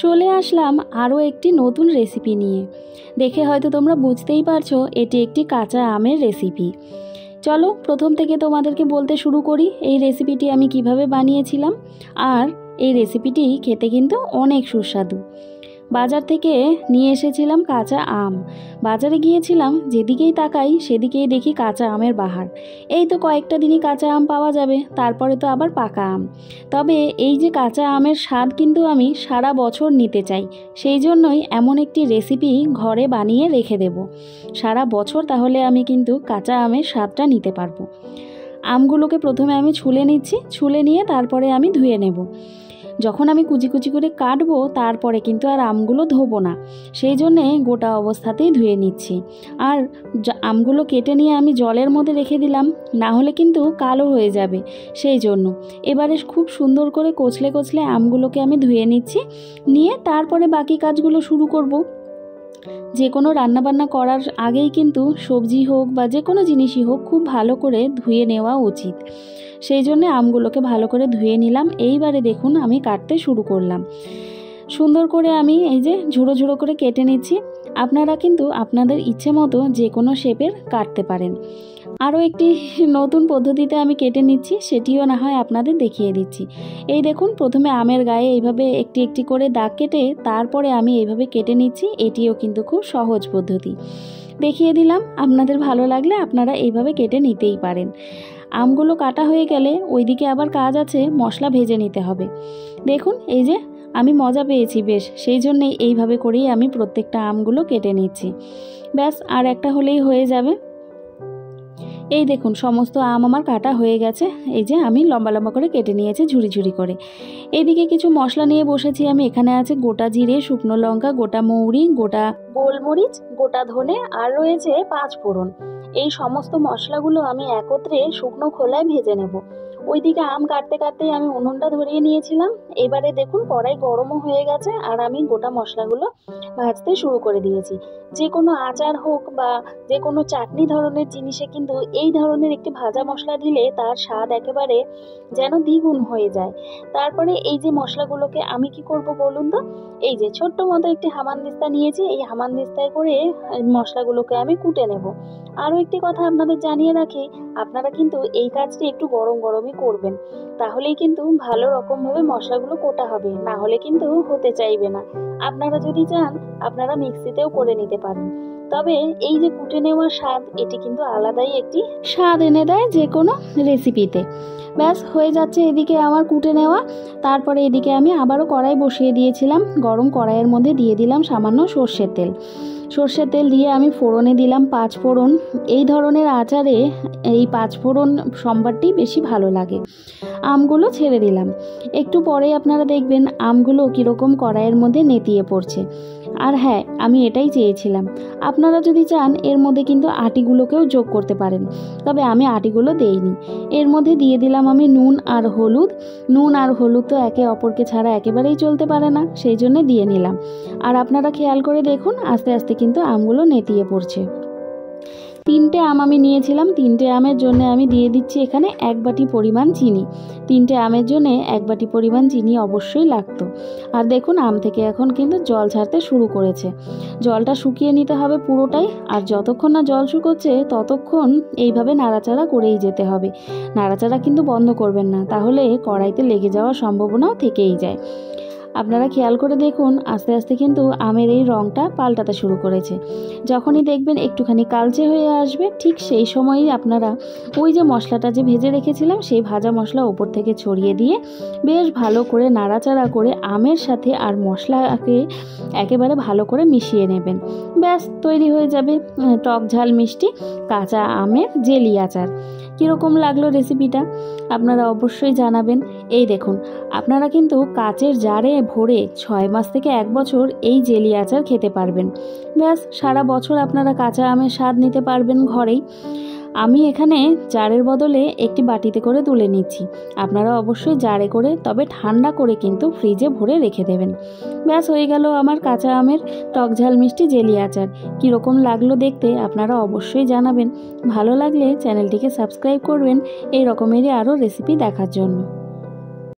চলে আসলাম আরও একটি নতুন রেসিপি নিয়ে। দেখে হয়তো তোমরা বুঝতেই পারছো এটি একটি কাঁচা আমের রেসিপি। চলো প্রথম থেকে তোমাদেরকে বলতে শুরু করি এই রেসিপিটি আমি কিভাবে বানিয়েছিলাম। আর এই রেসিপিটি খেতে কিন্তু অনেক সুস্বাদু। বাজার থেকে নিয়ে এসেছিলাম কাঁচা আম। বাজারে গিয়েছিলাম, যেদিকেই তাকাই সেদিকেই দেখি কাঁচা আমের বাহার। এই তো কয়েকটা দিনই কাঁচা আম পাওয়া যাবে, তারপরে তো আবার পাকা আম। তবে এই যে কাঁচা আমের স্বাদ কিন্তু আমি সারা বছর নিতে চাই, সেই জন্যই এমন একটি রেসিপি ঘরে বানিয়ে রেখে দেব। সারা বছর তাহলে আমি কিন্তু কাঁচা আমের স্বাদটা নিতে পারবো। আমগুলোকে প্রথমে আমি ছুলে নিচ্ছি, ছুলে নিয়ে তারপরে আমি ধুয়ে নেব। যখন আমি কুচি কুচি করে কাটবো তারপরে কিন্তু আর আমগুলো ধোবো না, সেই জন্যে গোটা অবস্থাতেই ধুয়ে নিচ্ছি। আর আমগুলো কেটে নিয়ে আমি জলের মধ্যে রেখে দিলাম, না হলে কিন্তু কালো হয়ে যাবে, সেই জন্য এবারে খুব সুন্দর করে কচলে কচলে আমগুলোকে আমি ধুয়ে নিচ্ছি। নিয়ে তারপরে বাকি কাজগুলো শুরু করব। যে কোনো রান্নাবান্না করার আগেই কিন্তু সবজি হোক বা যে কোনো জিনিসই হোক খুব ভালো করে ধুয়ে নেওয়া উচিত। সেই জন্য আমগুলোকে ভালো করে ধুয়ে নিলাম। এইবারে দেখুন আমি কাটতে শুরু করলাম। সুন্দর করে আমি এই যে ঝুড়ো ঝুড়ো করে কেটে নিচ্ছি। আপনারা কিন্তু আপনাদের ইচ্ছে মতো যে কোনো শেপের কাটতে পারেন। আরও একটি নতুন পদ্ধতিতে আমি কেটে নিচ্ছি, সেটিও না হয় আপনাদের দেখিয়ে দিচ্ছি। এই দেখুন, প্রথমে আমের গায়ে এইভাবে একটি একটি করে দাগ কেটে তারপরে আমি এইভাবে কেটে নিচ্ছি। এটিও কিন্তু খুব সহজ পদ্ধতি, দেখিয়ে দিলাম। আপনাদের ভালো লাগলে আপনারা এইভাবে কেটে নিতেই পারেন। আমগুলো কাটা হয়ে গেলে ওইদিকে আবার কাজ আছে, মশলা ভেজে নিতে হবে। দেখুন এই যে আমি মজা পেয়েছি বেশ, সেই জন্যেই এইভাবে করেই আমি প্রত্যেকটা আমগুলো কেটে নিচ্ছি। ব্যাস আর একটা হলেই হয়ে যাবে। এই দেখুন সমস্ত আম আমার কাটা হয়ে গেছে। এই যে আমি লম্বা লম্বা করে কেটে নিয়েছি ঝুড়ি ঝুড়ি করে। এইদিকে কিছু মশলা নিয়ে বসেছি আমি। এখানে আছে গোটা জিরে, শুকনো লঙ্কা, গোটা মৌরি, গোটা গোলমরিচ, গোটা ধনে, আর রয়েছে 5 ফোড়ন। এই সমস্ত মশলাগুলো আমি একত্রে শুকনো খোলায় ভেজে নেব। ওইদিকে আম কাটতে কাটতেই আমি উনুনটা ধরিয়ে নিয়েছিলাম। এবারে দেখুন কড়াই গরমও হয়ে গেছে আর আমি গোটা মশলাগুলো ভাজতে শুরু করে দিয়েছি। যে কোনো আচার হোক বা যে কোনো চাটনি ধরনের জিনিসে কিন্তু এই ধরনের একটি ভাজা মশলা দিলে তার স্বাদ একেবারে যেন দ্বিগুণ হয়ে যায়। তারপরে এই যে মশলাগুলোকে আমি কি করব বলুন তো, এই যে ছোট্ট মতো একটি হামানদিস্তা নিয়েছি, এই হামানদিস্তায় করে মশলাগুলোকে আমি কুটে নেব। আরও একটি কথা আপনাদের জানিয়ে রাখি, আপনারা কিন্তু এই কাজটি একটু গরম গরমই করবেন, তাহলেই কিন্তু ভালো রকমভাবে মশলাগুলো কোটা হবে, না হলে কিন্তু হতে চাইবে না। আপনারা যদি চান আপনারা মিক্সিতেও করে নিতে পারেন, তবে এই যে কুটে নেওয়ার স্বাদ, এটি কিন্তু আলাদাই একটি স্বাদ এনে দেয় যে কোনো রেসিপিতে। ব্যাস হয়ে যাচ্ছে এদিকে আমার কুটে নেওয়া। তারপরে এদিকে আমি আবারও কড়াই বসিয়ে দিয়েছিলাম। গরম কড়াইয়ের মধ্যে দিয়ে দিলাম সামান্য সর্ষের তেল। সর্ষের তেল দিয়ে আমি ফোড়নে দিলাম 5 ফোড়ন। এই ধরনের আচারে এই 5 ফোড়ন সম্বারটি বেশি ভালো লাগে। আমগুলো ছেড়ে দিলাম। একটু পরেই আপনারা দেখবেন আমগুলো কীরকম কড়াইয়ের মধ্যে নেতিয়ে পড়ছে। আর হ্যাঁ, আমি এটাই চেয়েছিলাম। আপনারা যদি চান এর মধ্যে কিন্তু আটিগুলোকেও যোগ করতে পারেন, তবে আমি আটিগুলো দেইনি। এর মধ্যে দিয়ে দিলাম আমি নুন আর হলুদ। নুন আর হলুদ তো একে অপরকে ছাড়া একেবারেই চলতে পারে না, সেই জন্য দিয়ে নিলাম। আর আপনারা খেয়াল করে দেখুন আস্তে আস্তে কিন্তু আমগুলো নেতিয়ে পড়ছে। 3টে আম আমি নিয়েছিলাম। 3টে আমের জন্য আমি দিয়ে দিচ্ছি এখানে 1 বাটি পরিমাণ চিনি। 3টে আমের জন্য 1 বাটি পরিমাণ চিনি অবশ্যই লাগতো। আর দেখুন আম থেকে এখন কিন্তু জল ছাড়তে শুরু করেছে। জলটা শুকিয়ে নিতে হবে পুরোটাই। আর যতক্ষণ না জল শুকোচ্ছে ততক্ষণ এইভাবে নাড়াচাড়া করেই যেতে হবে। নাড়াচাড়া কিন্তু বন্ধ করবেন না, তাহলে কড়াইতে লেগে যাওয়ার সম্ভাবনাও থেকেই যায়। আপনারা খেয়াল করে দেখুন আস্তে আস্তে কিন্তু আমের এই রঙটা পাল্টাতে শুরু করেছে। যখনই দেখবেন একটুখানি কালচে হয়ে আসবে, ঠিক সেই সময়ই আপনারা ওই যে মশলাটা যে ভেজে রেখেছিলাম সেই ভাজা মশলা উপর থেকে ছড়িয়ে দিয়ে বেশ ভালো করে নাড়াচাড়া করে আমের সাথে আর মশলাকে একেবারে ভালো করে মিশিয়ে নেবেন। ব্যাস তৈরি হয়ে যাবে টক ঝাল মিষ্টি কাঁচা আমের জেলি আচার। কীরকম লাগলো রেসিপিটা আপনারা অবশ্যই জানাবেন। এই দেখুন আপনারা কিন্তু কাচের জারে ভরে 6 মাস থেকে 1 বছর এই জেলি আচার খেতে পারবেন। ব্যাস সারা বছর আপনারা কাঁচা আমের স্বাদ নিতে পারবেন ঘরেই। আমি এখানে জারের বদলে একটি বাটিতে করে তুলে নিচ্ছি। আপনারা অবশ্যই জারে করে, তবে ঠান্ডা করে কিন্তু ফ্রিজে ভরে রেখে দেবেন। ব্যাস হয়ে গেল আমার কাঁচা আমের টক ঝাল মিষ্টি জেলি আচার। কীরকম লাগলো দেখতে আপনারা অবশ্যই জানাবেন। ভালো লাগলে চ্যানেলটিকে সাবস্ক্রাইব করবেন এই রকমেরই আরও রেসিপি দেখার জন্য।